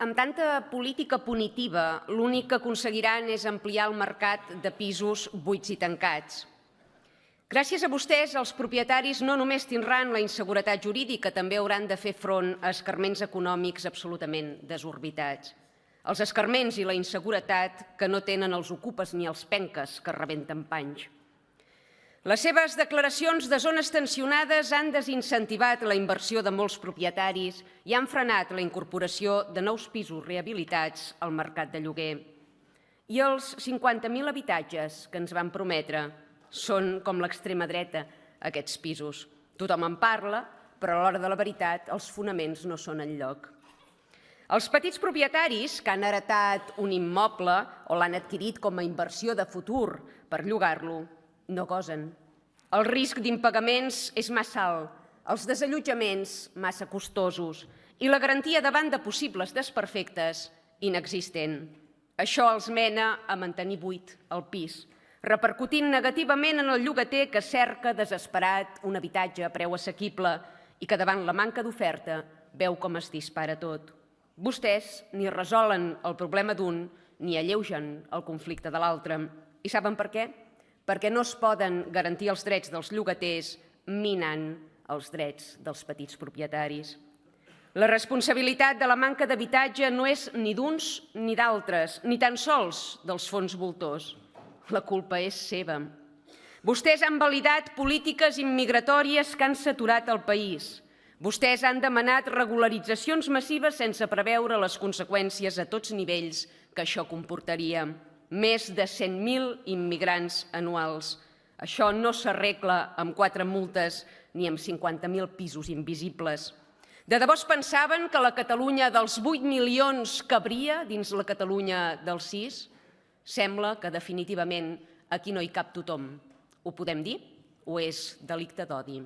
amb tanta política punitiva, l'únic que aconseguiran és ampliar el mercat de pisos buits i tancats. Gràcies a vostès, els propietaris no només tindran la inseguretat jurídica, també hauran de fer front a escarments econòmics absolutament desorbitats. Els escarments i la inseguretat que no tenen els ocupes ni els penques que rebenten panys. Les seves declaracions de zones tensionades han desincentivat la inversió de molts propietaris i han frenat la incorporació de nous pisos rehabilitats al mercat de lloguer. I els 50.000 habitatges que ens van prometre són com l'extrema dreta, aquests pisos. Tothom en parla, però a l'hora de la veritat els fonaments no són enlloc. Els petits propietaris que han heretat un immoble o l'han adquirit com a inversió de futur per llogar-lo, no gosen. El risc d'impagaments és massa alt, els desallotjaments massa costosos i la garantia davant de possibles desperfectes inexistent. Això els mena a mantenir buit el pis, repercutint negativament en el llogater que cerca desesperat un habitatge a preu assequible i que davant la manca d'oferta veu com es dispara tot. Vostès ni resolen el problema d'un ni alleugen el conflicte de l'altre. I saben per què? Perquè no es poden garantir els drets dels llogaters minant els drets dels petits propietaris. La responsabilitat de la manca d'habitatge no és ni d'uns ni d'altres, ni tan sols dels fons voltors. La culpa és seva. Vostès han validat polítiques immigratòries que han saturat el país. Vostès han demanat regularitzacions massives sense preveure les conseqüències a tots nivells que això comportaria. Més de 100.000 immigrants anuals. Això no s'arregla amb 4 multes ni amb 50.000 pisos invisibles. De debò es pensaven que la Catalunya dels 8 milions cabria dins la Catalunya dels 6? Sembla que definitivament aquí no hi cap tothom. Ho podem dir o és delicte d'odi?